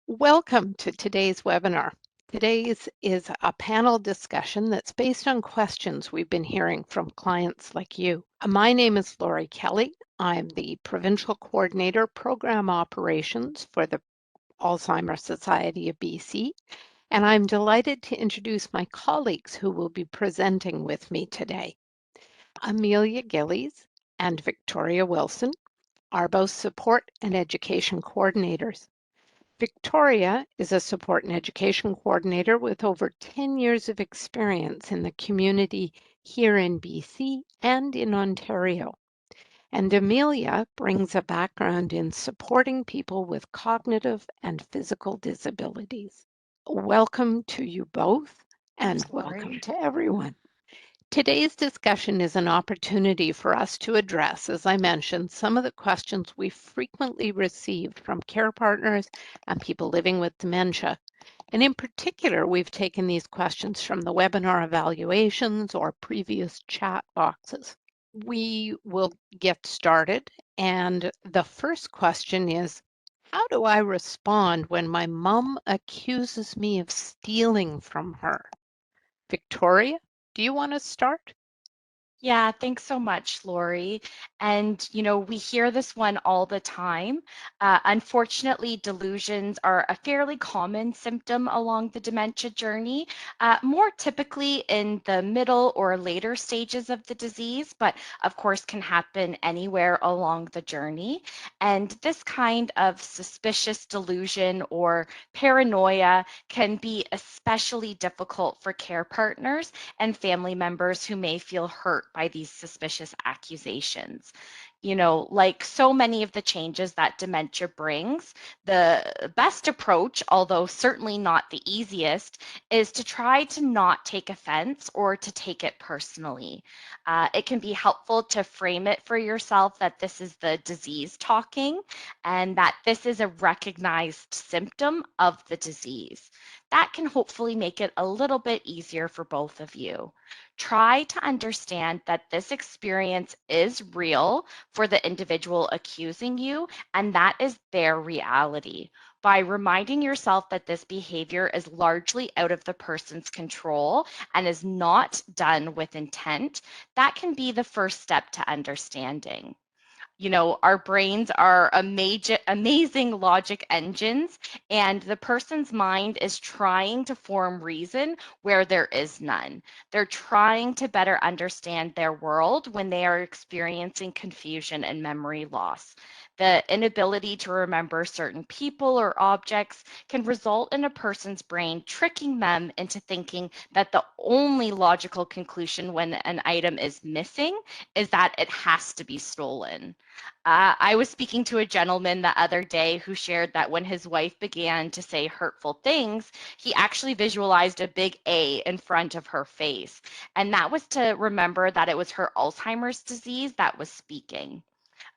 Welcome to today's webinar. Today's is a panel discussion that's based on questions we've been hearing from clients like you. My name is Lori Kelly. I'm the Provincial Coordinator, Program Operations for the Alzheimer Society of BC, and I'm delighted to introduce my colleagues who will be presenting with me today. Amelia Gillies and Victoria Wilson are both support and education coordinators. Victoria is a support and education coordinator with over 10 years of experience in the community here in BC and in Ontario. And Amelia brings a background in supporting people with cognitive and physical disabilities. Welcome to you both, and welcome to everyone. Today's discussion is an opportunity for us to address, as I mentioned, some of the questions we frequently received from care partners and people living with dementia. And in particular, we've taken these questions from the webinar evaluations or previous chat boxes. We will get started. And the first question is, how do I respond when my mom accuses me of stealing from her? Victoria, do you want to start? Yeah, thanks so much, Lori. And, we hear this one all the time. Unfortunately, delusions are a fairly common symptom along the dementia journey, more typically in the middle or later stages of the disease, but of course can happen anywhere along the journey. And this kind of suspicious delusion or paranoia can be especially difficult for care partners and family members who may feel hurt by these suspicious accusations. Like so many of the changes that dementia brings, the best approach, although certainly not the easiest, is to try to not take offense or to take it personally. It can be helpful to frame it for yourself that this is the disease talking and that this is a recognized symptom of the disease. That can hopefully make it a little bit easier for both of you. Try to understand that this experience is real for the individual accusing you, and that is their reality. By reminding yourself that this behavior is largely out of the person's control and is not done with intent, that can be the first step to understanding. Our brains are amazing logic engines, and the person's mind is trying to form reason where there is none. They're trying to better understand their world when they are experiencing confusion and memory loss. The inability to remember certain people or objects can result in a person's brain tricking them into thinking that the only logical conclusion when an item is missing is that it has to be stolen. I was speaking to a gentleman the other day who shared that when his wife began to say hurtful things, he actually visualized a big A in front of her face. And that was to remember that it was her Alzheimer's disease that was speaking.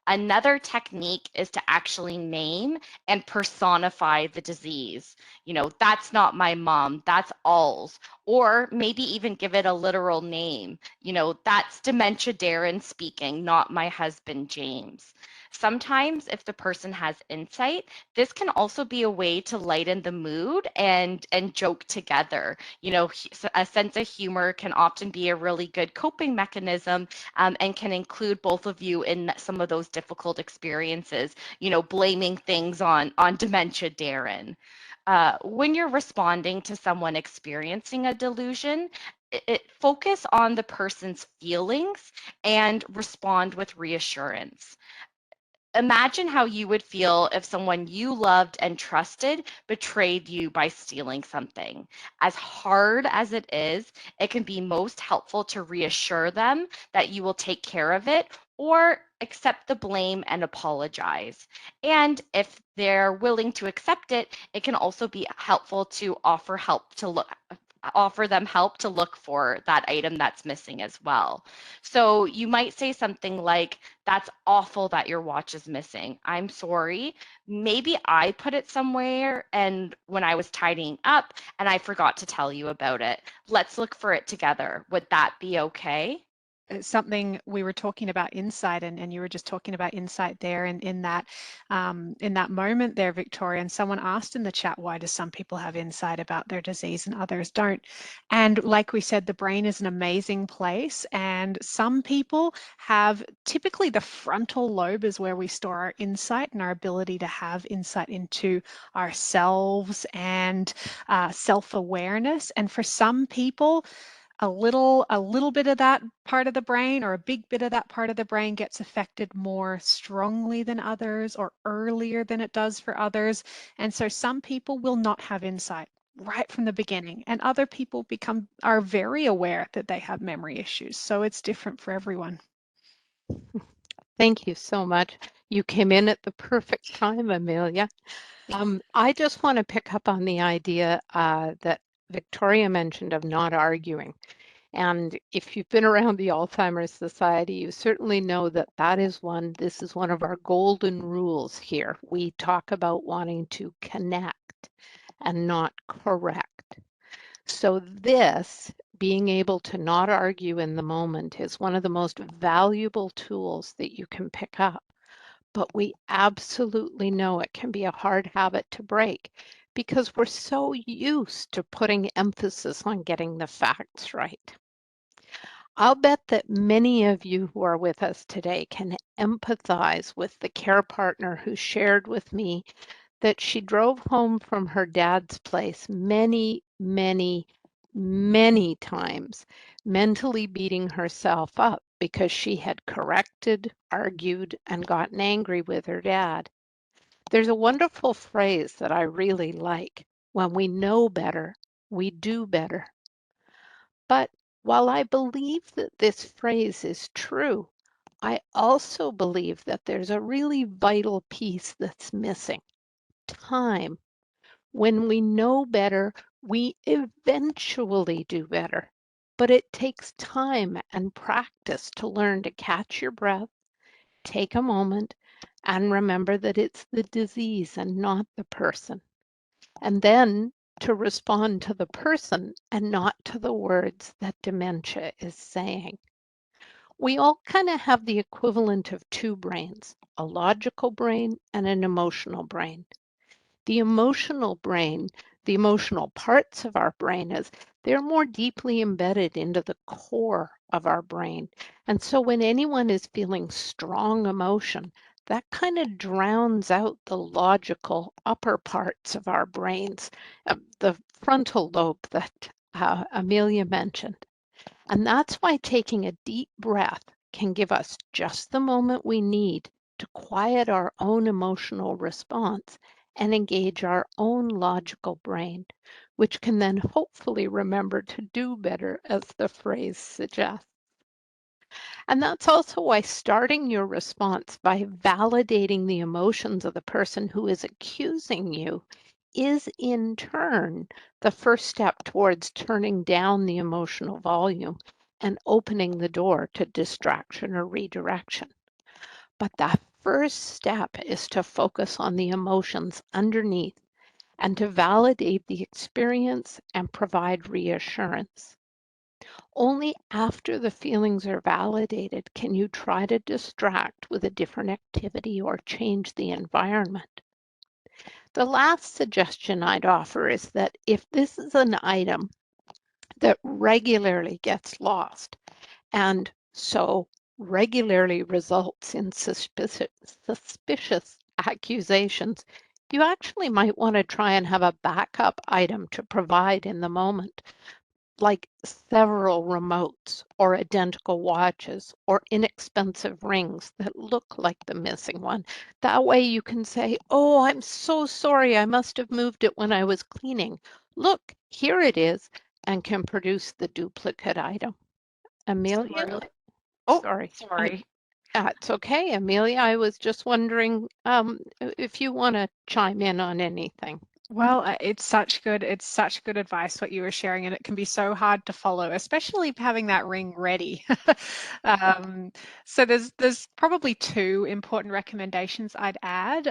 Another technique is to actually name and personify the disease. That's not my mom, that's Alz. Or maybe even give it a literal name. That's dementia Darren speaking, not my husband James. Sometimes, if the person has insight, this can also be a way to lighten the mood and joke together. A sense of humor can often be a really good coping mechanism, and can include both of you in some of those difficult experiences, blaming things on dementia Darren. When you're responding to someone experiencing a delusion, focus on the person's feelings and respond with reassurance. Imagine how you would feel if someone you loved and trusted betrayed you by stealing something. As hard as it can be most helpful to reassure them that you will take care of it or accept the blame and apologize. And if they're willing to accept it, it can also be helpful to offer them help to look for that item that's missing as well. So you might say something like, that's awful that your watch is missing. I'm sorry. Maybe I put it somewhere and when I was tidying up and I forgot to tell you about it. Let's look for it together. Would that be okay? something we were talking about insight, and you were just talking about insight there, and in that moment there, Victoria, and someone asked in the chat, why do some people have insight about their disease and others don't? And like we said, the brain is an amazing place, and some people have, typically the frontal lobe is where we store our insight and our ability to have insight into ourselves and self-awareness. And for some people, a little bit of that part of the brain, or a big bit of that part of the brain, gets affected more strongly than others, or earlier than it does for others. And so some people will not have insight right from the beginning, and other people are very aware that they have memory issues. So it's different for everyone. Thank you so much. You came in at the perfect time, Amelia. I just want to pick up on the idea that Victoria mentioned of not arguing. And if you've been around the Alzheimer's Society, you certainly know that this is one of our golden rules here. We talk about wanting to connect and not correct. So this, being able to not argue in the moment, is one of the most valuable tools that you can pick up. But we absolutely know it can be a hard habit to break because we're so used to putting emphasis on getting the facts right. I'll bet that many of you who are with us today can empathize with the care partner who shared with me that she drove home from her dad's place many, many, many times, mentally beating herself up because she had corrected, argued, and gotten angry with her dad. There's a wonderful phrase that I really like. When we know better, we do better. But while I believe that this phrase is true, I also believe that there's a really vital piece that's missing: time. When we know better, we eventually do better. But it takes time and practice to learn to catch your breath, take a moment, and remember that it's the disease and not the person. And then to respond to the person and not to the words that dementia is saying. We all kind of have the equivalent of two brains: a logical brain and an emotional brain. The emotional brain, the emotional parts of our brain, they're more deeply embedded into the core of our brain. And so when anyone is feeling strong emotion, that kind of drowns out the logical upper parts of our brains, the frontal lobe that Amelia mentioned. And that's why taking a deep breath can give us just the moment we need to quiet our own emotional response and engage our own logical brain, which can then hopefully remember to do better, as the phrase suggests. And that's also why starting your response by validating the emotions of the person who is accusing you is in turn the first step towards turning down the emotional volume and opening the door to distraction or redirection. But that first step is to focus on the emotions underneath and to validate the experience and provide reassurance. Only after the feelings are validated can you try to distract with a different activity or change the environment. The last suggestion I'd offer is that if this is an item that regularly gets lost and so regularly results in suspicious accusations, you actually might want to try and have a backup item to provide in the moment, like several remotes or identical watches or inexpensive rings that look like the missing one. That way you can say, "Oh, I'm so sorry. I must have moved it when I was cleaning. Look, here it is," and can produce the duplicate item. Amelia? Sorry. Oh, Sorry. sorry. It's okay, Amelia. I was just wondering if you want to chime in on anything. Well, it's such good advice what you were sharing, and it can be so hard to follow, especially having that ring ready. So there's probably two important recommendations I'd add,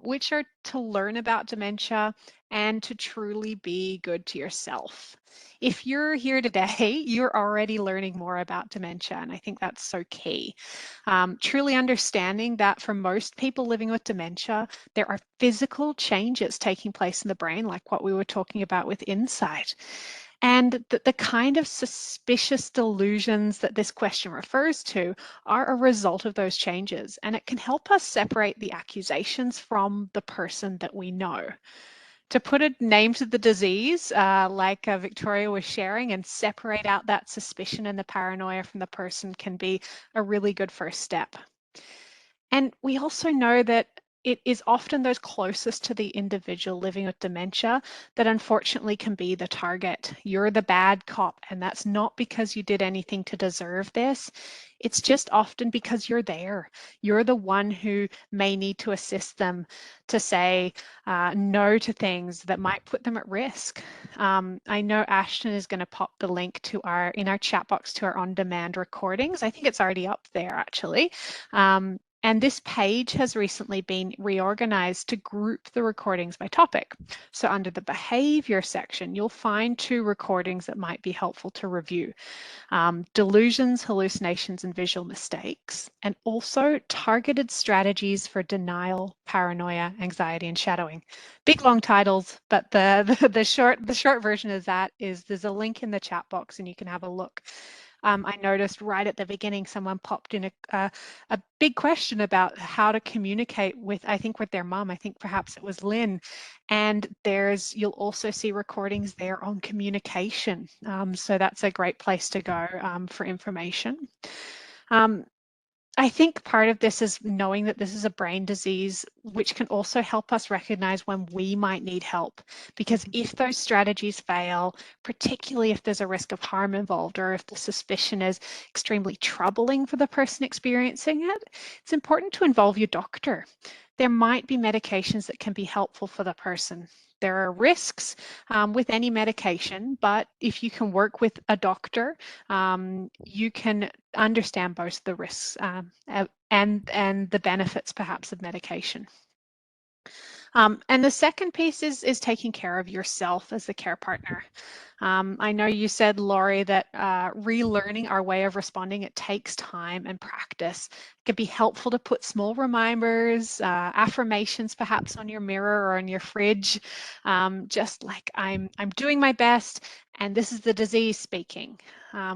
which are to learn about dementia and to truly be good to yourself. If you're here today, you're already learning more about dementia, and I think that's so key. Truly understanding that for most people living with dementia, there are physical changes taking place in the brain, like what we were talking about with insight. And the kind of suspicious delusions that this question refers to are a result of those changes. And it can help us separate the accusations from the person that we know. To put a name to the disease, like Victoria was sharing, and separate out that suspicion and the paranoia from the person can be a really good first step. And we also know that it is often those closest to the individual living with dementia that unfortunately can be the target. You're the bad cop, and that's not because you did anything to deserve this. It's just often because you're there. You're the one who may need to assist them to say no to things that might put them at risk. I know Ashton is going to pop the link to in our chat box to our on-demand recordings. I think it's already up there actually. And this page has recently been reorganized to group the recordings by topic. So under the behavior section, you'll find 2 recordings that might be helpful to review. Delusions, hallucinations, and visual mistakes, and also targeted strategies for denial, paranoia, anxiety, and shadowing. Big long titles, but the short version of that is there's a link in the chat box and you can have a look. I noticed right at the beginning someone popped in a big question about how to communicate with, I think with their mom, I think perhaps it was Lynn, and you'll also see recordings there on communication. So that's a great place to go for information. I think part of this is knowing that this is a brain disease, which can also help us recognize when we might need help. Because if those strategies fail, particularly if there's a risk of harm involved, or if the suspicion is extremely troubling for the person experiencing it, it's important to involve your doctor. There might be medications that can be helpful for the person. There are risks with any medication, but if you can work with a doctor, you can understand both the risks and the benefits perhaps of medication. And the second piece is taking care of yourself as the care partner. I know you said, Laurie, that relearning our way of responding, it takes time and practice. It can be helpful to put small reminders, affirmations perhaps on your mirror or on your fridge, just like I'm doing my best and this is the disease speaking.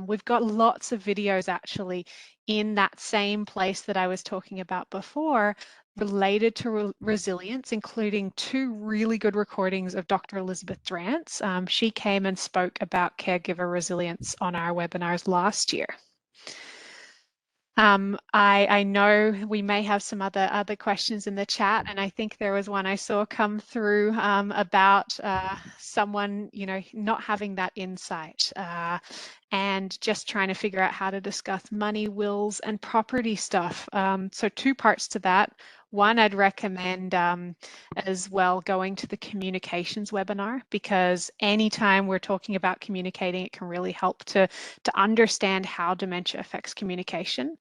We've got lots of videos actually in that same place that I was talking about before related to resilience, including 2 really good recordings of Dr. Elizabeth Drance. She came and spoke about caregiver resilience on our webinars last year. I know we may have some other questions in the chat, and I think there was one I saw come through about someone, not having that insight and just trying to figure out how to discuss money, wills, and property stuff. So 2 parts to that. One, I'd recommend as well going to the communications webinar, because anytime we're talking about communicating, it can really help to understand how dementia affects communication.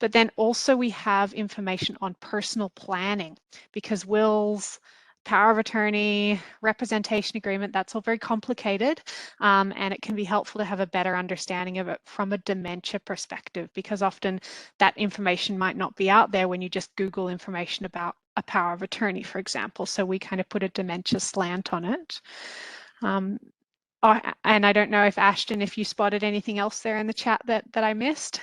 But then also we have information on personal planning, because wills, power of attorney, representation agreement, that's all very complicated, and it can be helpful to have a better understanding of it from a dementia perspective, because often that information might not be out there when you just Google information about a power of attorney, for example. So we kind of put a dementia slant on it. And I don't know if Ashton, if you spotted anything else there in the chat that I missed.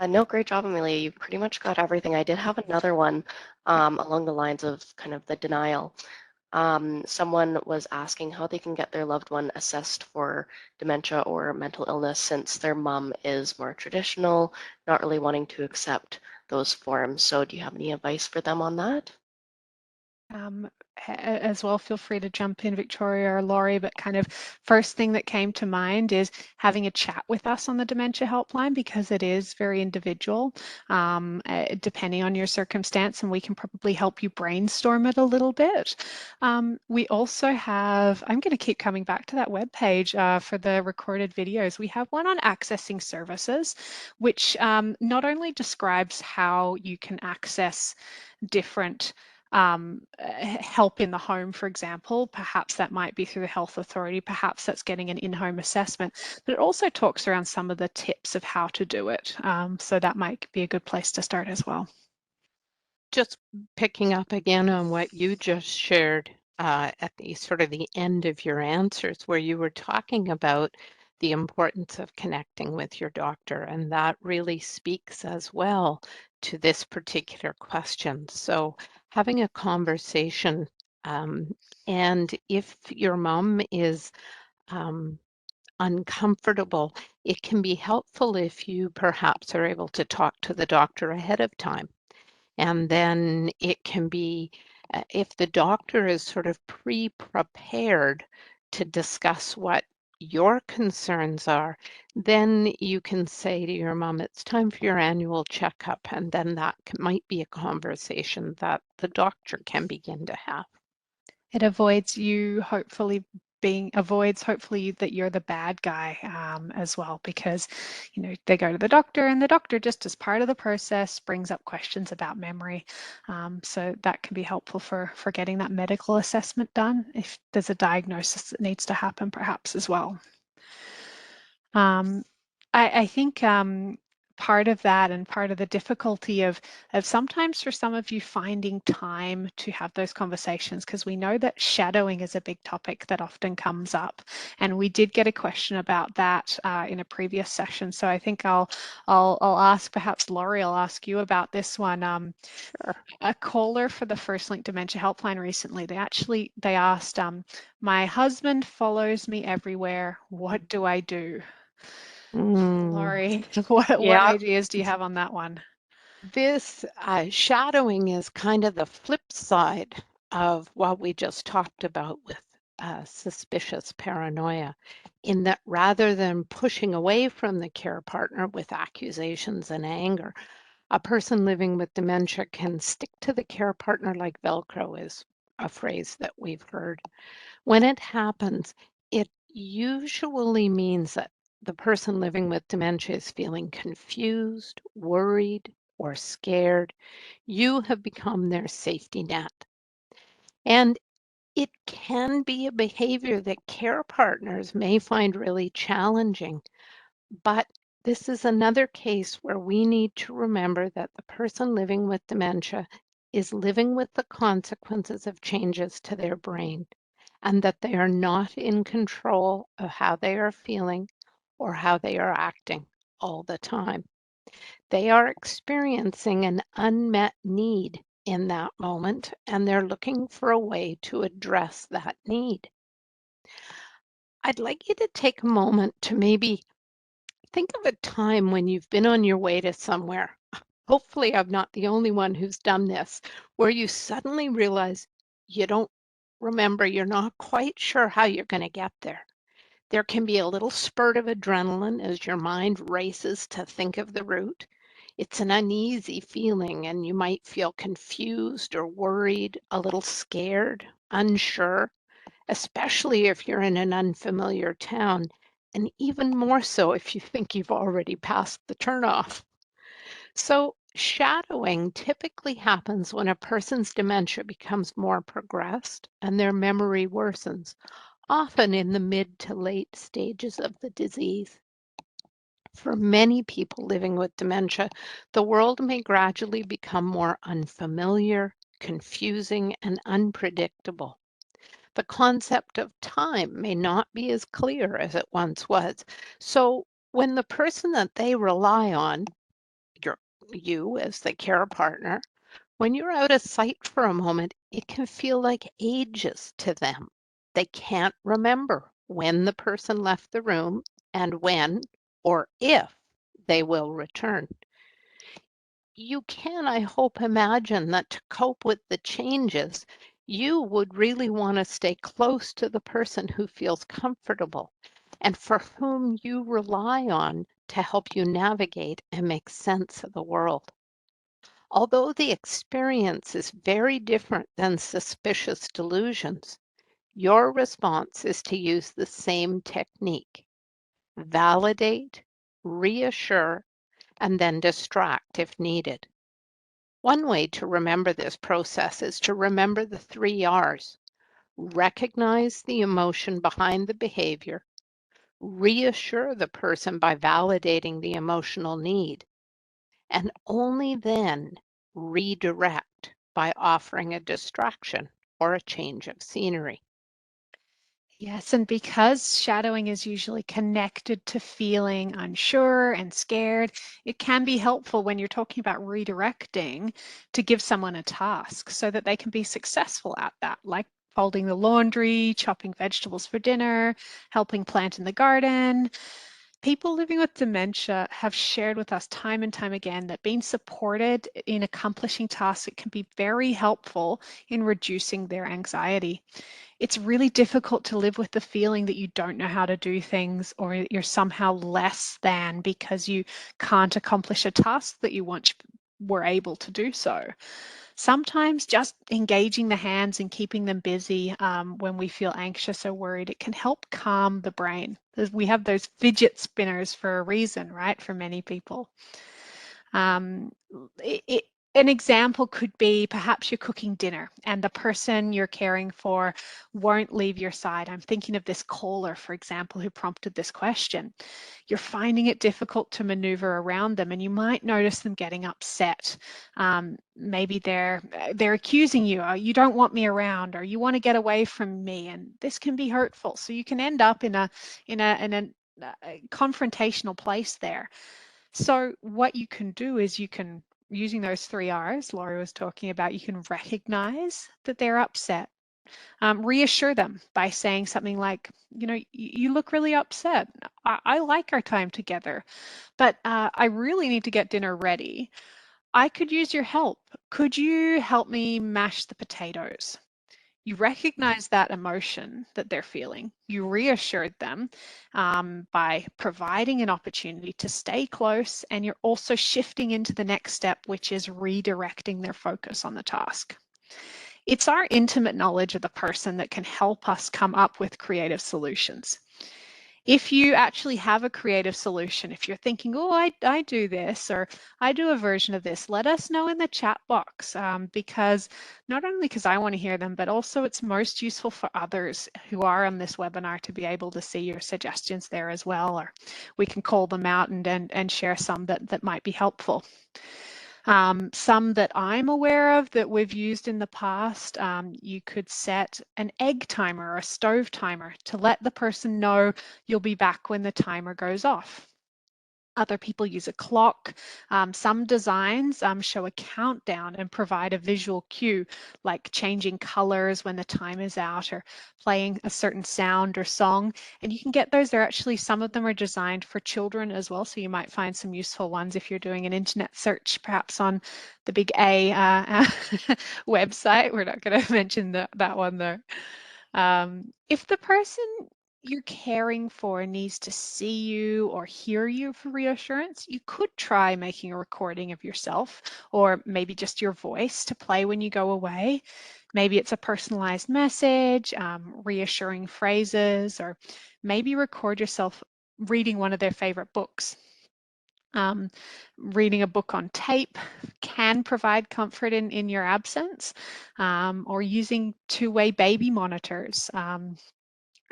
No, great job, Amelia. You pretty much got everything. I did have another one along the lines of kind of the denial. Someone was asking how they can get their loved one assessed for dementia or mental illness, since their mom is more traditional, not really wanting to accept those forms. So do you have any advice for them on that? As well, feel free to jump in, Victoria or Laurie, but kind of first thing that came to mind is having a chat with us on the dementia helpline, because it is very individual depending on your circumstance, and we can probably help you brainstorm it a little bit. We also have, I'm going to keep coming back to that webpage for the recorded videos. We have one on accessing services, which not only describes how you can access different help in the home, for example. Perhaps that might be through the health authority, perhaps that's getting an in-home assessment, but it also talks around some of the tips of how to do it. So that might be a good place to start as well. Just picking up again on what you just shared at the sort of the end of your answers, where you were talking about the importance of connecting with your doctor, and that really speaks as well to this particular question. So having a conversation, and if your mom is uncomfortable, it can be helpful if you perhaps are able to talk to the doctor ahead of time. And then it can be, if the doctor is sort of pre-prepared to discuss what your concerns are, then you can say to your mom, it's time for your annual checkup. And then that might be a conversation that the doctor can begin to have. It avoids you hopefully that you're the bad guy as well, because they go to the doctor and the doctor, just as part of the process, brings up questions about memory. So that can be helpful for getting that medical assessment done if there's a diagnosis that needs to happen perhaps as well. I think part of that, and part of the difficulty of sometimes for some of you finding time to have those conversations, because we know that shadowing is a big topic that often comes up, and we did get a question about that in a previous session. So I think I'll ask, perhaps Laurie, I'll ask you about this one. Sure. A caller for the First Link Dementia Helpline recently, they asked, my husband follows me everywhere. What do I do? Laurie, what Yeah. ideas do you have on that one? This shadowing is kind of the flip side of what we just talked about with suspicious paranoia, in that rather than pushing away from the care partner with accusations and anger, a person living with dementia can stick to the care partner like Velcro, is a phrase that we've heard. When it happens, it usually means that the person living with dementia is feeling confused, worried, or scared. You have become their safety net. And it can be a behavior that care partners may find really challenging, but this is another case where we need to remember that the person living with dementia is living with the consequences of changes to their brain, and that they are not in control of how they are feeling or how they are acting all the time. They are experiencing an unmet need in that moment, and they're looking for a way to address that need. I'd like you to take a moment to maybe think of a time when you've been on your way to somewhere. Hopefully, I'm not the only one who's done this, where you suddenly realize you don't remember, you're not quite sure how you're going to get there. There can be a little spurt of adrenaline as your mind races to think of the route. It's an uneasy feeling, and you might feel confused or worried, a little scared, unsure, especially if you're in an unfamiliar town, and even more so if you think you've already passed the turnoff. So, shadowing typically happens when a person's dementia becomes more progressed and their memory worsens, often in the mid to late stages of the disease. For many people living with dementia, the world may gradually become more unfamiliar, confusing, and unpredictable. The concept of time may not be as clear as it once was. So, when the person that they rely on, your, you as the care partner, when you're out of sight for a moment, it can feel like ages to them. They can't remember when the person left the room and when or if they will return. You can, I hope, imagine that to cope with the changes, you would really want to stay close to the person who feels comfortable and for whom you rely on to help you navigate and make sense of the world. Although the experience is very different than suspicious delusions, your response is to use the same technique: validate, reassure, and then distract if needed. One way to remember this process is to remember the 3 R's. Recognize the emotion behind the behavior, reassure the person by validating the emotional need, and only then redirect by offering a distraction or a change of scenery. Yes, and because shadowing is usually connected to feeling unsure and scared, it can be helpful when you're talking about redirecting to give someone a task so that they can be successful at that, like folding the laundry, chopping vegetables for dinner, helping plant in the garden. People living with dementia have shared with us time and time again that being supported in accomplishing tasks, it can be very helpful in reducing their anxiety. It's really difficult to live with the feeling that you don't know how to do things or you're somehow less than because you can't accomplish a task that you once were able to do so. Sometimes just engaging the hands and keeping them busy when we feel anxious or worried, it can help calm the brain. We have those fidget spinners for a reason, right? For many people. Um, an example could be perhaps you're cooking dinner and the person you're caring for won't leave your side. I'm thinking of this caller, for example, who prompted this question. You're finding it difficult to maneuver around them and you might notice them getting upset. Maybe they're accusing you, oh, you don't want me around, or you want to get away from me, and this can be hurtful. So you can end up in a confrontational place there. So what you can do is you can, using those 3 R's Laurie was talking about, you can recognize that they're upset. Reassure them by saying something like, you know, you look really upset. I like our time together, but I really need to get dinner ready. I could use your help. Could you help me mash the potatoes? You recognize that emotion that they're feeling. You reassured them by providing an opportunity to stay close, and you're also shifting into the next step, which is redirecting their focus on the task. It's our intimate knowledge of the person that can help us come up with creative solutions. If you actually have a creative solution, if you're thinking, oh, I do this, or I do a version of this, let us know in the chat box, because not only because I want to hear them, but also it's most useful for others who are on this webinar to be able to see your suggestions there as well, or we can call them out and share some that might be helpful. Some that I'm aware of that we've used in the past, you could set an egg timer or a stove timer to let the person know you'll be back when the timer goes off. Other people use a clock. Some designs show a countdown and provide a visual cue, like changing colors when the time is out or playing a certain sound or song. And you can get those. They're actually, some of them are designed for children as well. So you might find some useful ones if you're doing an internet search, perhaps on the Big A website. We're not going to mention that one though. If the person you're caring for needs to see you or hear you for reassurance, you could try making a recording of yourself or maybe just your voice to play when you go away. Maybe it's a personalized message, reassuring phrases, or maybe record yourself reading one of their favorite books. Reading a book on tape can provide comfort in your absence, or using two-way baby monitors.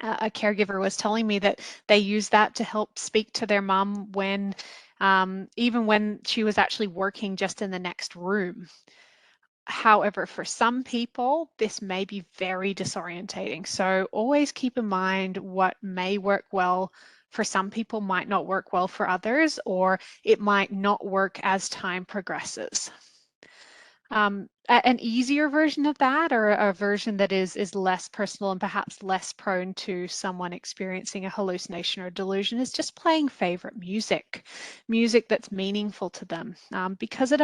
A caregiver was telling me that they use that to help speak to their mom when, even when she was actually working just in the next room. However, for some people, this may be very disorientating. So always keep in mind what may work well for some people might not work well for others, or it might not work as time progresses. An easier version of that, or a version that is less personal and perhaps less prone to someone experiencing a hallucination or delusion, is just playing favorite music that's meaningful to them, because it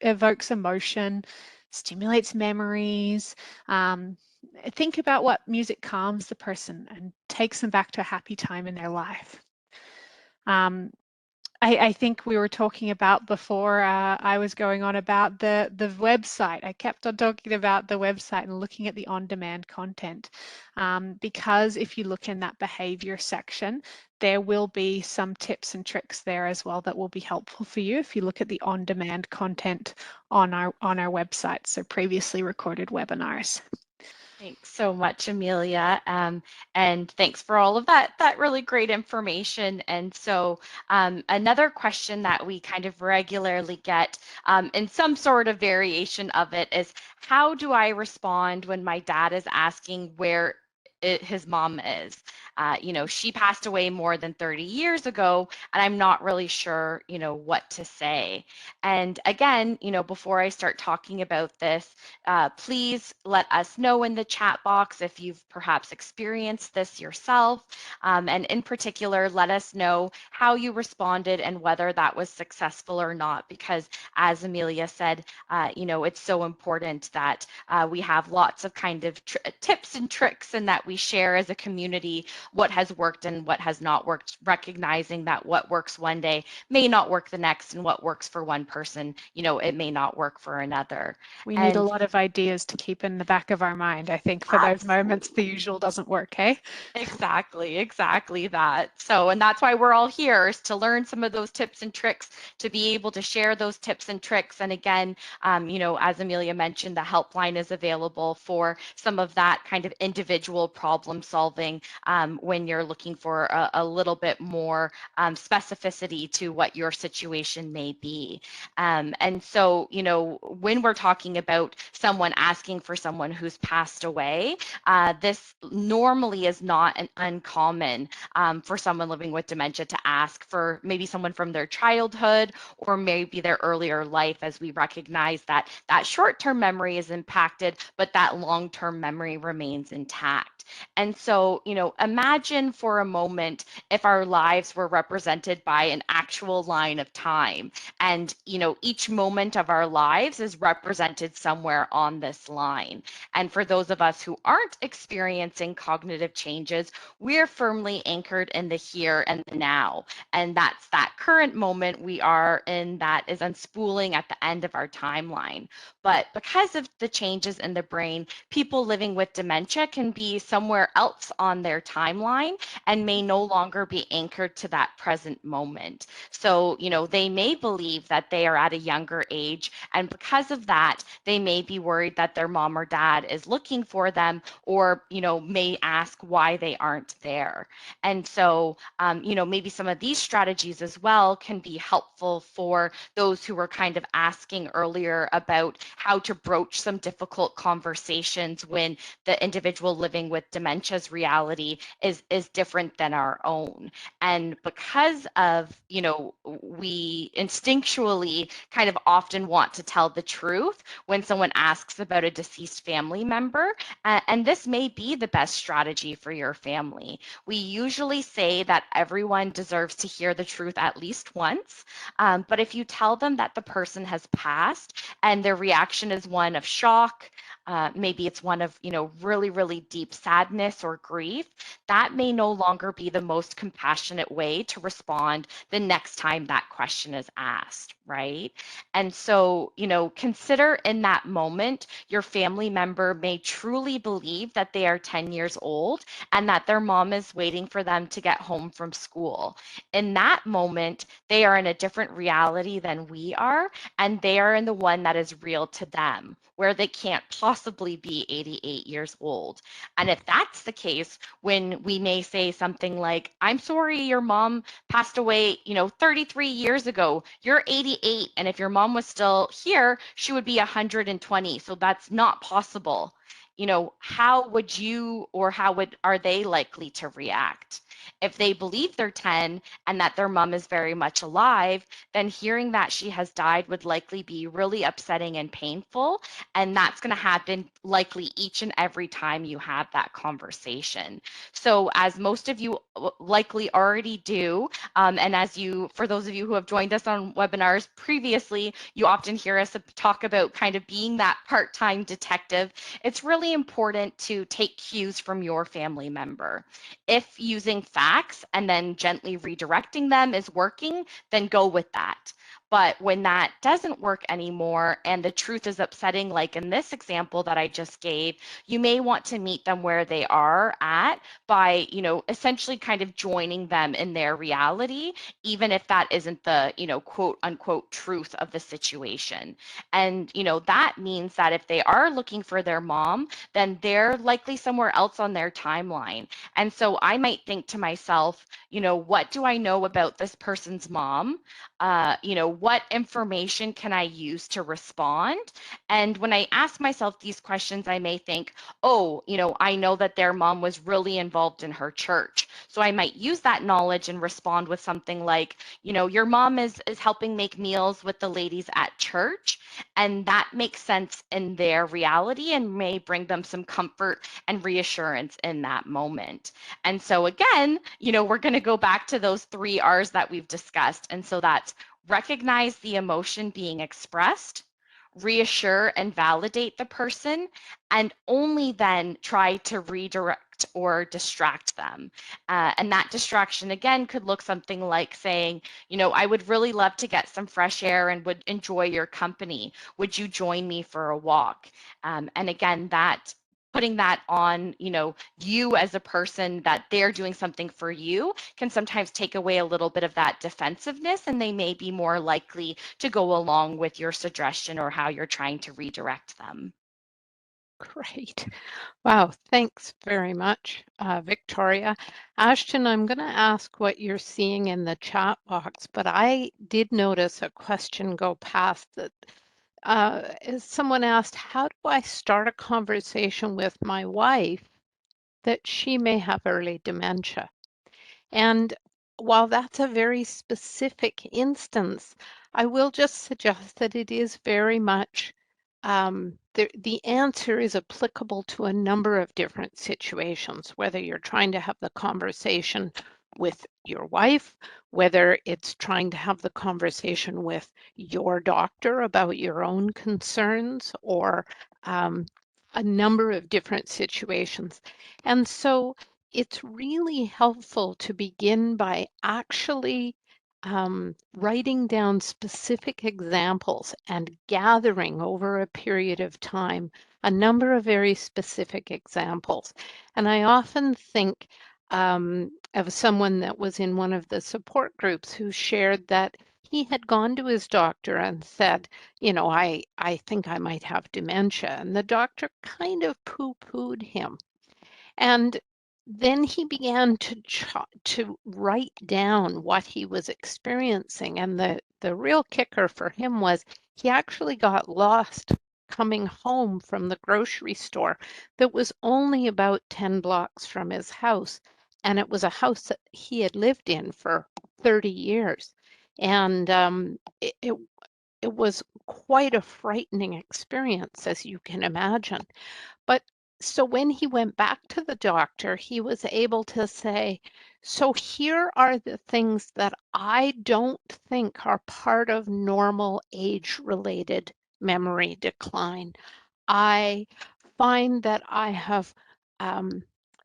evokes emotion, stimulates memories. Think about what music calms the person and takes them back to a happy time in their life. I think we were talking about before I was going on about the website. I kept on talking about the website and looking at the on-demand content, because if you look in that behavior section, there will be some tips and tricks there as well that will be helpful for you if you look at the on-demand content on our website, so previously recorded webinars. Thanks so much, Amelia, and thanks for all of that really great information. And so another question that we kind of regularly get in some sort of variation of it is, how do I respond when my dad is asking where his mom is? You know, she passed away more than 30 years ago, and I'm not really sure, you know, what to say. And again, you know, before I start talking about this, please let us know in the chat box if you've perhaps experienced this yourself. And in particular, let us know how you responded and whether that was successful or not, because as Amelia said, you know, it's so important that we have lots of kind of tips and tricks, and that we share as a community what has worked and what has not worked, recognizing that what works one day may not work the next, and what works for one person, you know, it may not work for another. We need a lot of ideas to keep in the back of our mind, I think, for those moments the usual doesn't work, hey? Exactly that. So, and that's why we're all here, is to learn some of those tips and tricks, to be able to share those tips and tricks. And again, you know, as Amelia mentioned, the helpline is available for some of that kind of individual problem solving when you're looking for a little bit more specificity to what your situation may be. And so, you know, when we're talking about someone asking for someone who's passed away, this normally is not an uncommon for someone living with dementia to ask for maybe someone from their childhood or maybe their earlier life, as we recognize that that short-term memory is impacted, but that long-term memory remains intact. And so, you know, imagine for a moment if our lives were represented by an actual line of time, and, you know, each moment of our lives is represented somewhere on this line. And for those of us who aren't experiencing cognitive changes, we're firmly anchored in the here and the now. And that's that current moment we are in that is unspooling at the end of our timeline. But because of the changes in the brain, people living with dementia can be somewhere else on their timeline and may no longer be anchored to that present moment. So, you know, they may believe that they are at a younger age, and because of that, they may be worried that their mom or dad is looking for them, or, you know, may ask why they aren't there. And so, you know, maybe some of these strategies as well can be helpful for those who were kind of asking earlier about how to broach some difficult conversations when the individual living with dementia's reality is different than our own. And because of, you know, we instinctually kind of often want to tell the truth when someone asks about a deceased family member, and this may be the best strategy for your family. We usually say that everyone deserves to hear the truth at least once, but if you tell them that the person has passed and their reaction is one of shock, maybe it's one of, you know, really, really deep sadness or grief, that may no longer be the most compassionate way to respond the next time that question is asked, right? And so, you know, consider in that moment, your family member may truly believe that they are 10 years old and that their mom is waiting for them to get home from school. In that moment, they are in a different reality than we are, and they are in the one that is real to them, where they can't possibly be 88 years old. And if that's the case, when we may say something like, I'm sorry, your mom passed away, you know, 33 years ago, you're 88. And if your mom was still here, she would be 120. So that's not possible. You know, how would you, or are they likely to react? If they believe they're 10 and that their mom is very much alive, then hearing that she has died would likely be really upsetting and painful. And that's going to happen likely each and every time you have that conversation. So as most of you likely already do, and as you, for those of you who have joined us on webinars previously, you often hear us talk about kind of being that part-time detective. It's really really important to take cues from your family member. If using facts and then gently redirecting them is working, then go with that. But when that doesn't work anymore and the truth is upsetting, like in this example that I just gave, you may want to meet them where they are at by, essentially kind of joining them in their reality, even if that isn't the, quote unquote truth of the situation. And, that means that if they are looking for their mom, then they're likely somewhere else on their timeline. And so I might think to myself, what do I know about this person's mom? What information can I use to respond? And when I ask myself these questions, I may think, oh, I know that their mom was really involved in her church. So I might use that knowledge and respond with something like, your mom is helping make meals with the ladies at church. And that makes sense in their reality and may bring them some comfort and reassurance in that moment. And so again, we're going to go back to those 3 R's that we've discussed. And so that's recognize the emotion being expressed, reassure and validate the person, and only then try to redirect or distract them. And that distraction, again, could look something like saying, I would really love to get some fresh air and would enjoy your company. Would you join me for a walk? And again, that putting that on, you as a person, that they're doing something for you, can sometimes take away a little bit of that defensiveness, and they may be more likely to go along with your suggestion or how you're trying to redirect them. Great. Wow, thanks very much, Victoria. Ashton, I'm going to ask what you're seeing in the chat box, but I did notice a question go past that someone asked, how do I start a conversation with my wife that she may have early dementia? And while that's a very specific instance, I will just suggest that it is very much the answer is applicable to a number of different situations, whether you're trying to have the conversation with your wife, whether it's trying to have the conversation with your doctor about your own concerns, or a number of different situations. And so it's really helpful to begin by actually writing down specific examples and gathering over a period of time a number of very specific examples. And I often think of someone that was in one of the support groups who shared that he had gone to his doctor and said, I think I might have dementia. And the doctor kind of poo-pooed him. And then he began to write down what he was experiencing. And the real kicker for him was he actually got lost coming home from the grocery store that was only about 10 blocks from his house. And it was a house that he had lived in for 30 years. And it was quite a frightening experience, as you can imagine. But so when he went back to the doctor, he was able to say, so here are the things that I don't think are part of normal age-related memory decline. I find that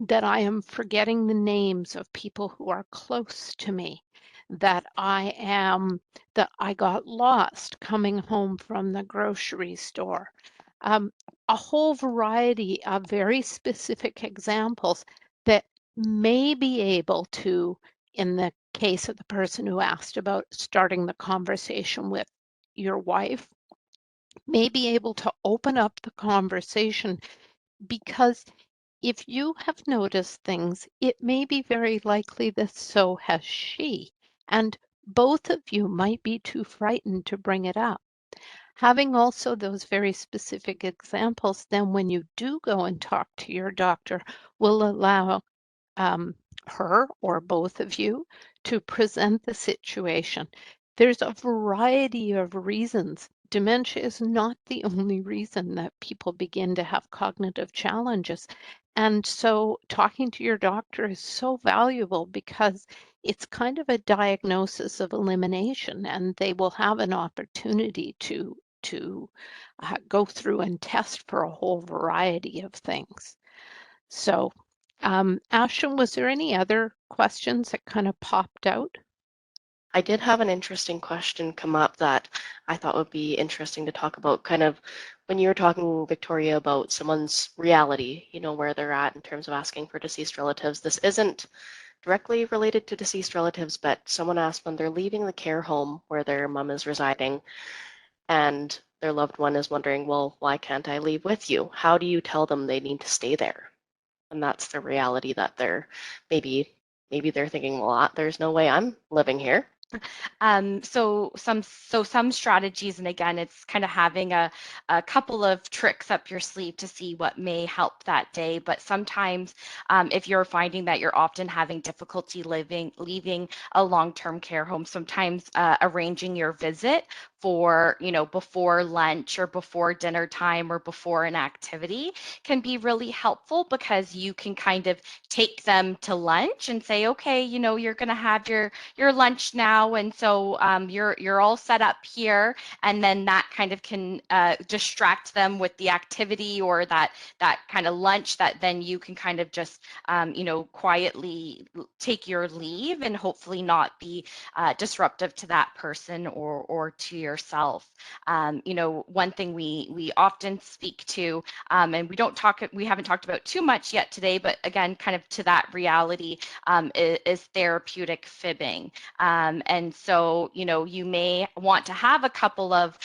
that I am forgetting the names of people who are close to me, that I got lost coming home from the grocery store. Um, a whole variety of very specific examples that may be able to, in the case of the person who asked about starting the conversation with your wife, may be able to open up the conversation, because if you have noticed things, it may be very likely that so has she, and both of you might be too frightened to bring it up. Having also those very specific examples, then when you do go and talk to your doctor, will allow her or both of you to present the situation. There's a variety of reasons. Dementia is not the only reason that people begin to have cognitive challenges. And so talking to your doctor is so valuable, because it's kind of a diagnosis of elimination, and they will have an opportunity to to go through and test for a whole variety of things. So, Ashton, was there any other questions that kind of popped out? I did have an interesting question come up that I thought would be interesting to talk about, kind of when you were talking, Victoria, about someone's reality, where they're at in terms of asking for deceased relatives. This isn't directly related to deceased relatives, but someone asked when they're leaving the care home where their mom is residing and their loved one is wondering, well, why can't I leave with you? How do you tell them they need to stay there? And that's the reality that they're maybe they're thinking, well, there's no way I'm living here. So some strategies, and again, it's kind of having a couple of tricks up your sleeve to see what may help that day. But sometimes if you're finding that you're often having difficulty leaving a long-term care home, sometimes arranging your visit for, before lunch or before dinner time or before an activity can be really helpful, because you can kind of take them to lunch and say, okay, you're going to have your lunch now, and so you're all set up here, and then that kind of can distract them with the activity or that kind of lunch, that then you can kind of just quietly take your leave and hopefully not be disruptive to that person or to yourself. One thing we often speak to, and we haven't talked about too much yet today, but again, kind of to that reality, is therapeutic fibbing. And so, you may want to have a couple of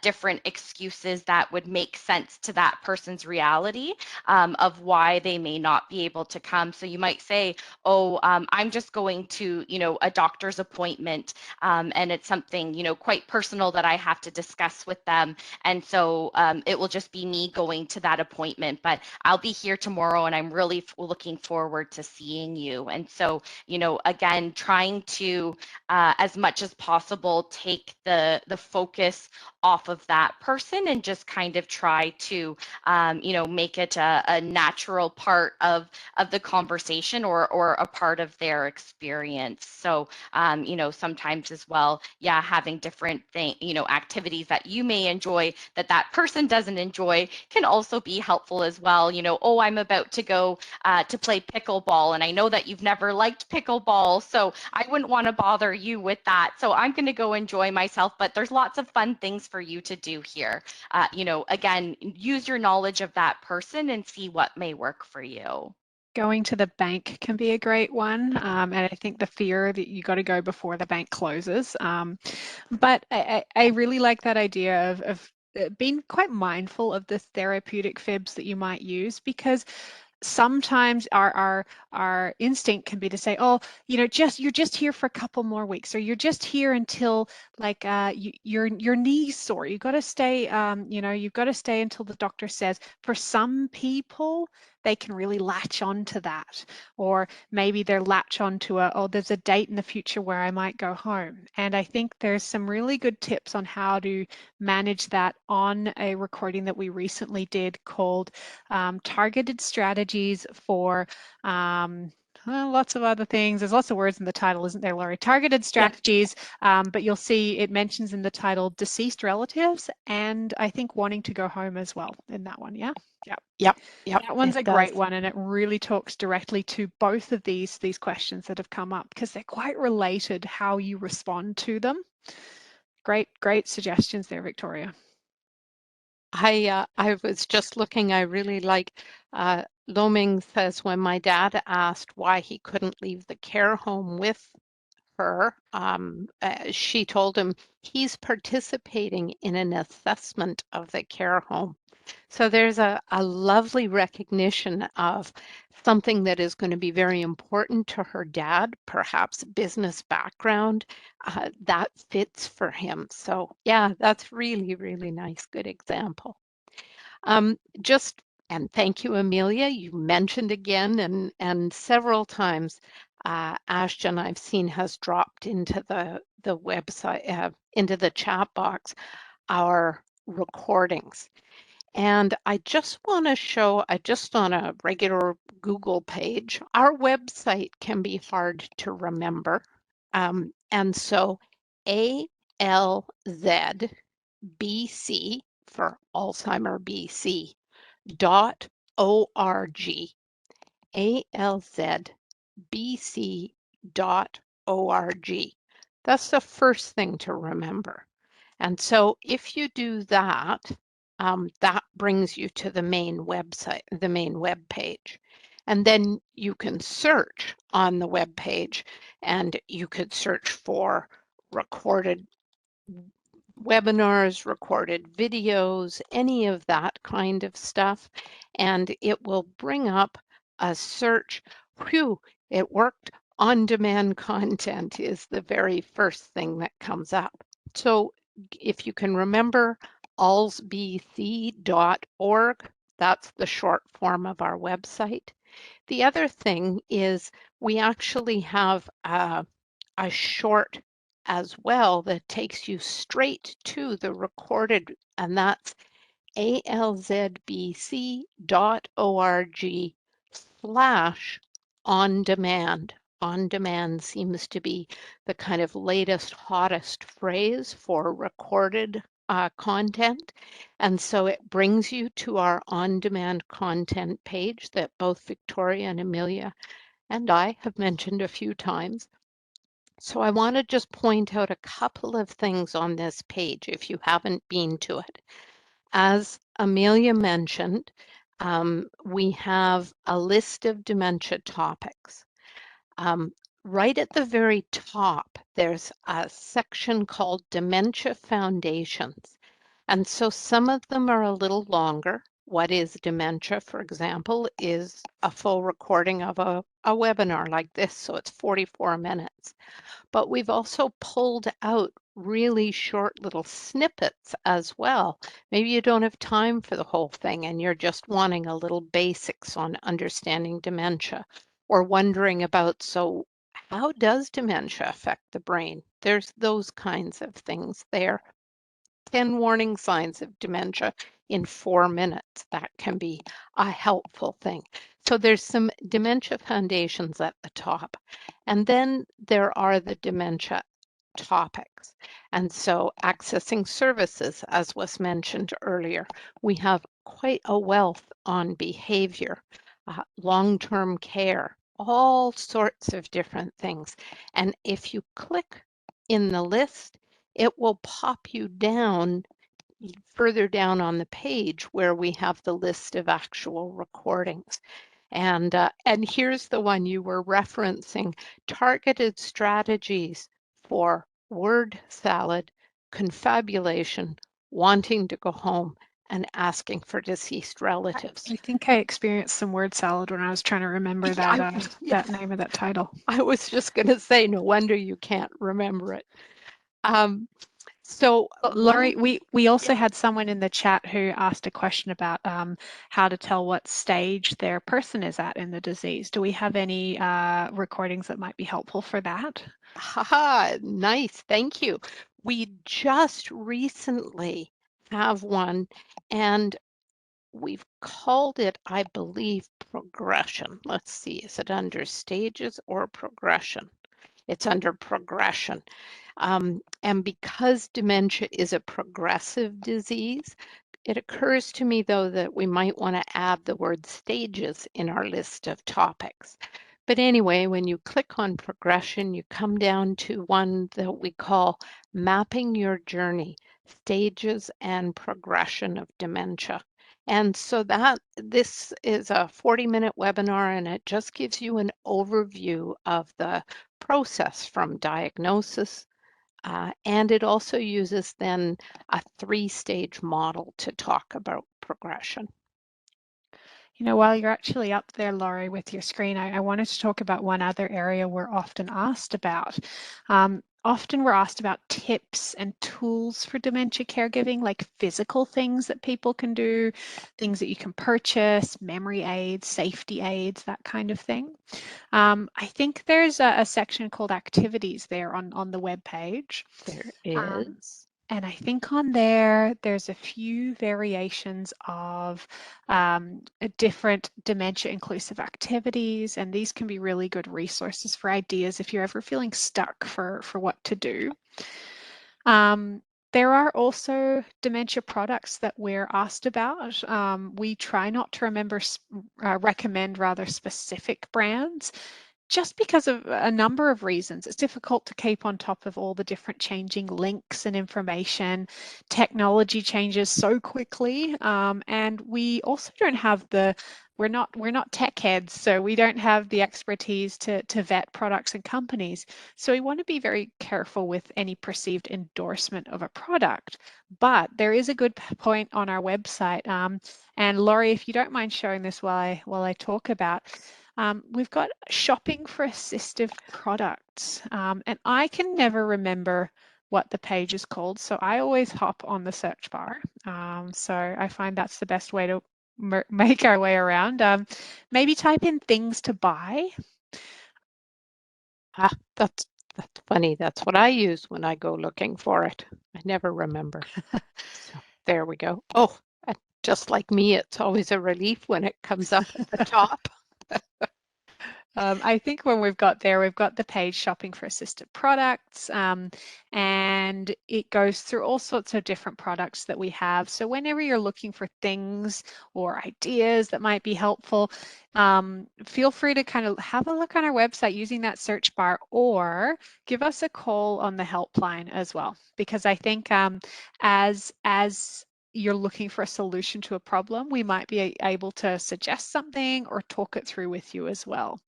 different excuses that would make sense to that person's reality, of why they may not be able to come. So you might say, oh, I'm just going to, a doctor's appointment, and it's something, quite personal that I have to discuss with them. And so it will just be me going to that appointment, but I'll be here tomorrow and I'm really looking forward to seeing you. And so, again, trying to, as much as possible, take the focus off of that person and just kind of try to, make it a natural part of the conversation or a part of their experience. So, sometimes as well, yeah, having different activities that you may enjoy that that person doesn't enjoy can also be helpful as well. Oh, I'm about to go to play pickleball, and I know that you've never liked pickleball, so I wouldn't want to bother you with that. So I'm going to go enjoy myself, but there's lots of fun things for you to do here. Again, use your knowledge of that person and see what may work for you. Going to the bank can be a great one, and I think the fear that you got to go before the bank closes. But I really like that idea of being quite mindful of the therapeutic fibs that you might use, because sometimes our instinct can be to say, oh, you're just here for a couple more weeks, or you're just here until like your knee's sore. You've got to stay, you've got to stay until the doctor says. For some people, they can really latch on to that, or maybe they're latch on to there's a date in the future where I might go home. And I think there's some really good tips on how to manage that on a recording that we recently did called Targeted Strategies for lots of other things. There's lots of words in the title, isn't there, Laurie? Targeted strategies, but you'll see it mentions in the title deceased relatives, and I think wanting to go home as well in that one. Yeah. Yep. That one's a great one, and it really talks directly to both of these questions that have come up, because they're quite related, how you respond to them. Great suggestions there, Victoria. I was just looking, I really like Loming says, when my dad asked why he couldn't leave the care home with her, she told him he's participating in an assessment of the care home. So there's a lovely recognition of something that is going to be very important to her dad, perhaps business background, that fits for him. So yeah, that's really, really nice, good example. And thank you, Amelia. You mentioned again and several times, Ashton, I've seen has dropped into the website, into the chat box, our recordings. And I just want to show, just on a regular Google page, our website can be hard to remember. And so ALZ BC for Alzheimer BC .org, alzbc.org. That's the first thing to remember. And so if you do that, that brings you to the main website, the main web page. And then you can search on the web page, and you could search for recorded webinars, recorded videos, any of that kind of stuff, and it will bring up a search. Whew, it worked. On-demand content is the very first thing that comes up. So if you can remember alzbc.org, that's the short form of our website. The other thing is we actually have a short as well that takes you straight to the recorded, and that's alzbc.org/on-demand. On-demand seems to be the kind of latest, hottest phrase for recorded content. And so it brings you to our on-demand content page that both Victoria and Amelia and I have mentioned a few times. So I want to just point out a couple of things on this page if you haven't been to it. As Amelia mentioned, we have a list of dementia topics. Right at the very top, there's a section called Dementia Foundations. And so some of them are a little longer. What is dementia, for example, is a full recording of a webinar like this, so it's 44 minutes. But we've also pulled out really short little snippets as well. Maybe you don't have time for the whole thing and you're just wanting a little basics on understanding dementia or wondering about, so how does dementia affect the brain? There's those kinds of things there. 10 warning signs of dementia in 4 minutes. That can be a helpful thing. So there's some dementia foundations at the top. And then there are the dementia topics. And so accessing services, as was mentioned earlier, we have quite a wealth on behavior, long-term care, all sorts of different things. And if you click in the list, it will pop you down further down on the page where we have the list of actual recordings. And here's the one you were referencing, targeted strategies for word salad, confabulation, wanting to go home, and asking for deceased relatives. I think I experienced some word salad when I was trying to remember that, that name of that title. I was just going to say, no wonder you can't remember it. So Laurie, we also had someone in the chat who asked a question about how to tell what stage their person is at in the disease. Do we have any recordings that might be helpful for that? Haha, nice, thank you. We just recently have one, and we've called it, I believe, progression. Let's see, is it under stages or progression? It's under progression. And because dementia is a progressive disease, it occurs to me, though, that we might want to add the word stages in our list of topics. But anyway, when you click on progression, you come down to one that we call Mapping Your Journey, Stages and Progression of Dementia. And so this is a 40-minute webinar, and it just gives you an overview of the process from diagnosis, and it also uses then a 3-stage model to talk about progression. You know, while you're actually up there, Laurie, with your screen, I wanted to talk about one other area we're often asked about. Often we're asked about tips and tools for dementia caregiving, like physical things that people can do, things that you can purchase, memory aids, safety aids, that kind of thing. I think there's a section called activities there on the web page. There is. And I think on there's a few variations of different dementia inclusive activities, and these can be really good resources for ideas if you're ever feeling stuck for what to do. There are also dementia products that we're asked about. We try not to recommend rather specific brands, just because of a number of reasons. It's difficult to keep on top of all the different changing links and information. Technology changes so quickly, and we also don't have we're not tech heads, so we don't have the expertise to vet products and companies. So we want to be very careful with any perceived endorsement of a product. But there is a good point on our website, and Laurie, if you don't mind showing this while I talk about. We've got shopping for assistive products, and I can never remember what the page is called, so I always hop on the search bar. So I find that's the best way to make our way around. Maybe type in things to buy. Ah, that's funny. That's what I use when I go looking for it. I never remember. So there we go. Oh, just like me, it's always a relief when it comes up at the top. I think when we've got the page shopping for assisted products, and it goes through all sorts of different products that we have. So whenever you're looking for things or ideas that might be helpful, feel free to kind of have a look on our website using that search bar, or give us a call on the helpline as well, because I think as you're looking for a solution to a problem, we might be able to suggest something or talk it through with you as well.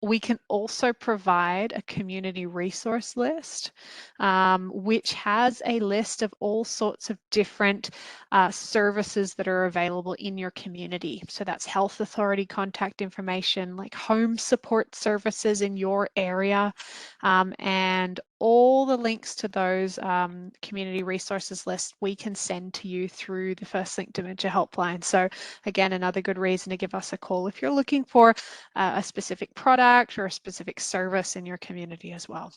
We can also provide a community resource list, which has a list of all sorts of different services that are available in your community. So that's health authority contact information, like home support services in your area, and all the links to those community resources lists we can send to you through the First Link Dementia Helpline. So again, another good reason to give us a call if you're looking for a specific product or a specific service in your community as well.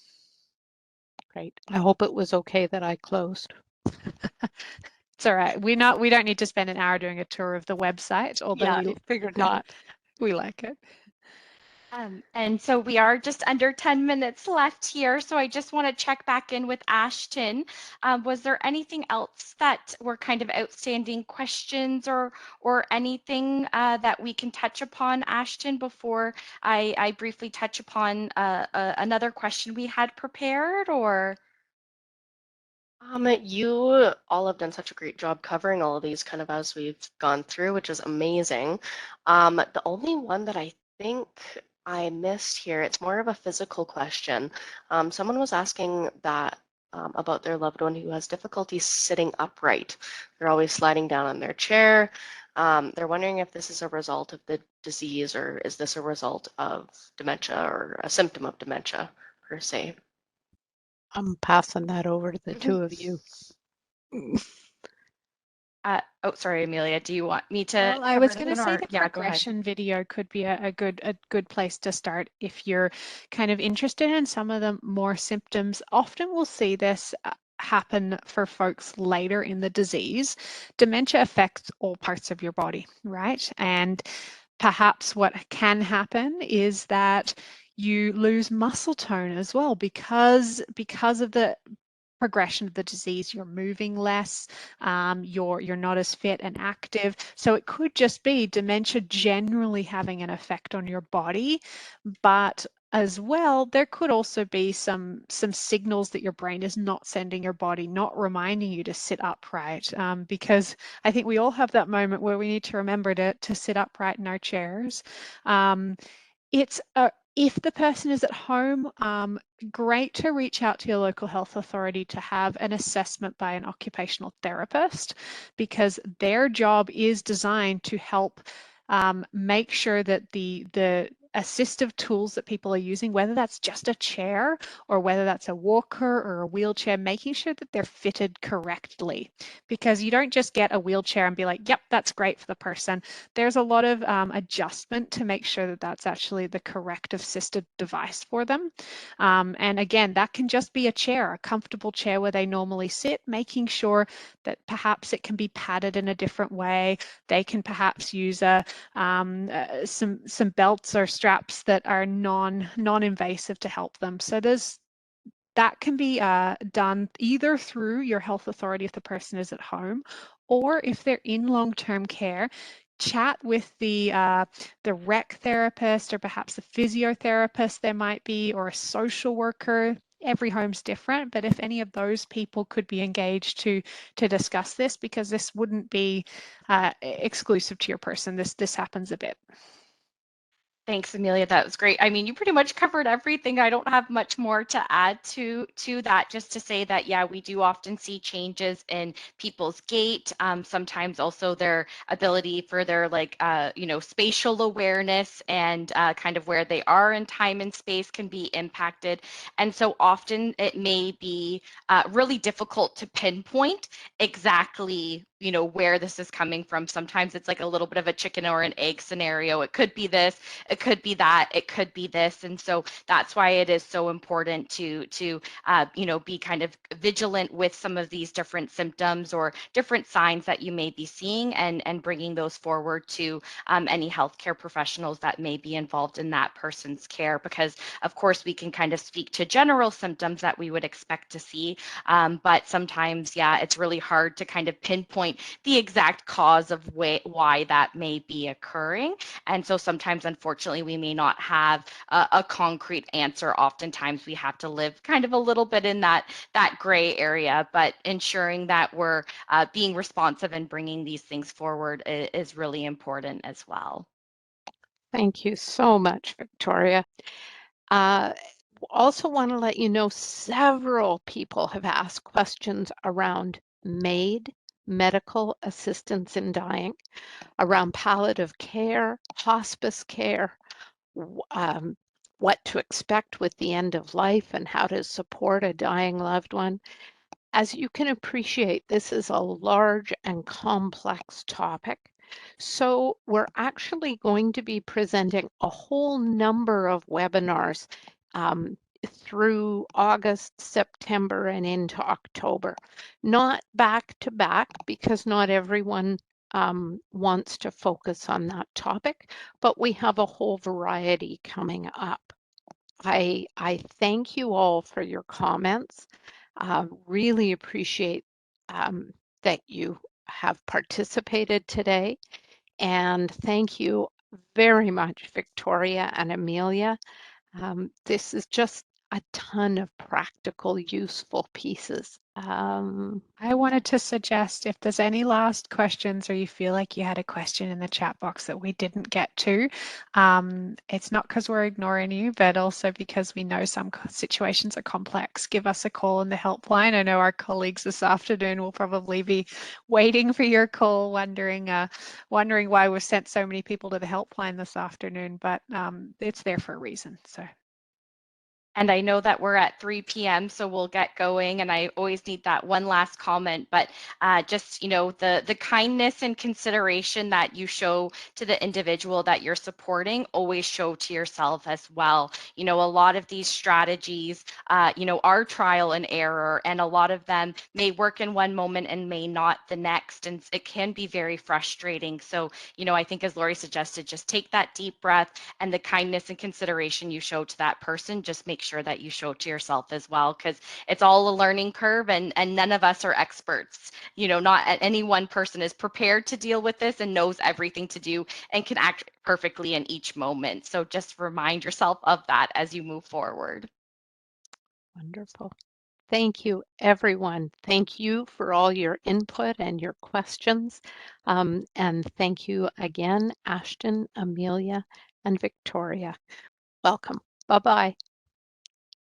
Great. I hope it was okay that I closed. It's all right. We don't need to spend an hour doing a tour of the website, although Yeah, I figured not. We like it. And so we are just under 10 minutes left here. So I just want to check back in with Ashton. Was there anything else that were kind of outstanding questions or anything that we can touch upon, Ashton, before I briefly touch upon another question we had prepared, or? You all have done such a great job covering all of these kind of as we've gone through, which is amazing. The only one that I think I missed here, it's more of a physical question. Someone was asking that about their loved one who has difficulty sitting upright. They're always sliding down on their chair. They're wondering if this is a result of the disease, or is this a result of dementia or a symptom of dementia per se. I'm passing that over to the two of you. Oh, sorry, Amelia. Do you want me to? Well, I was going to this say one, or- the yeah, go ahead. progression video could be a good place to start if you're kind of interested in some of the more symptoms. Often we'll see this happen for folks later in the disease. Dementia affects all parts of your body, right? And perhaps what can happen is that you lose muscle tone as well because of the progression of the disease. You're moving less, you're not as fit and active. So it could just be dementia generally having an effect on your body, but as well, there could also be some signals that your brain is not sending your body, not reminding you to sit upright, because I think we all have that moment where we need to remember to sit upright in our chairs. If the person is at home, great to reach out to your local health authority to have an assessment by an occupational therapist, because their job is designed to help make sure that the assistive tools that people are using, whether that's just a chair or whether that's a walker or a wheelchair, making sure that they're fitted correctly. Because you don't just get a wheelchair and be like, yep, that's great for the person. There's a lot of adjustment to make sure that that's actually the correct assisted device for them. And again, that can just be a chair, a comfortable chair where they normally sit, making sure that perhaps it can be padded in a different way. They can perhaps use some belts or straps that are non-invasive to help them. So there's that can be done either through your health authority if the person is at home, or if they're in long-term care, chat with the rec therapist or perhaps a physiotherapist there might be, or a social worker. Every home's different, but if any of those people could be engaged to discuss this, because this wouldn't be exclusive to your person. This happens a bit. Thanks, Amelia. That was great. I mean, you pretty much covered everything. I don't have much more to add to that, just to say that, yeah, we do often see changes in people's gait, sometimes also their ability for their spatial awareness and kind of where they are in time and space can be impacted. And so often it may be really difficult to pinpoint exactly where this is coming from. Sometimes it's like a little bit of a chicken or an egg scenario. It could be this, it could be that, it could be this. And so that's why it is so important to be kind of vigilant with some of these different symptoms or different signs that you may be seeing, and bringing those forward to any healthcare professionals that may be involved in that person's care. Because of course we can kind of speak to general symptoms that we would expect to see, but sometimes, yeah, it's really hard to kind of pinpoint the exact cause of why that may be occurring. And so sometimes, unfortunately, we may not have a concrete answer. Oftentimes we have to live kind of a little bit in that gray area, but ensuring that we're being responsive and bringing these things forward is really important as well. Thank you so much, Victoria. Also want to let you know several people have asked questions around MAID, medical assistance in dying, around palliative care, hospice care, what to expect with the end of life and how to support a dying loved one. As you can appreciate, this is a large and complex topic. So we're actually going to be presenting a whole number of webinars through August, September, and into October. Not back to back, because not everyone wants to focus on that topic, but we have a whole variety coming up. I thank you all for your comments. Really appreciate that you have participated today. And thank you very much, Victoria and Amelia. This is just a ton of practical, useful pieces. I wanted to suggest, if there's any last questions or you feel like you had a question in the chat box that we didn't get to, it's not because we're ignoring you, but also because we know some situations are complex. Give us a call on the helpline. I know our colleagues this afternoon will probably be waiting for your call, wondering why we've sent so many people to the helpline this afternoon, but it's there for a reason. So. And I know that we're at 3 p.m., so we'll get going. And I always need that one last comment, but just, the kindness and consideration that you show to the individual that you're supporting, always show to yourself as well. A lot of these strategies, are trial and error, and a lot of them may work in one moment and may not the next. And it can be very frustrating. So, I think, as Lori suggested, just take that deep breath, and the kindness and consideration you show to that person, just make sure that you show to yourself as well, because it's all a learning curve, and none of us are experts. Not any one person is prepared to deal with this and knows everything to do and can act perfectly in each moment. So just remind yourself of that as you move forward. Wonderful. Thank you, everyone. Thank you for all your input and your questions. And thank you again, Ashton, Amelia, and Victoria. Welcome. Bye-bye.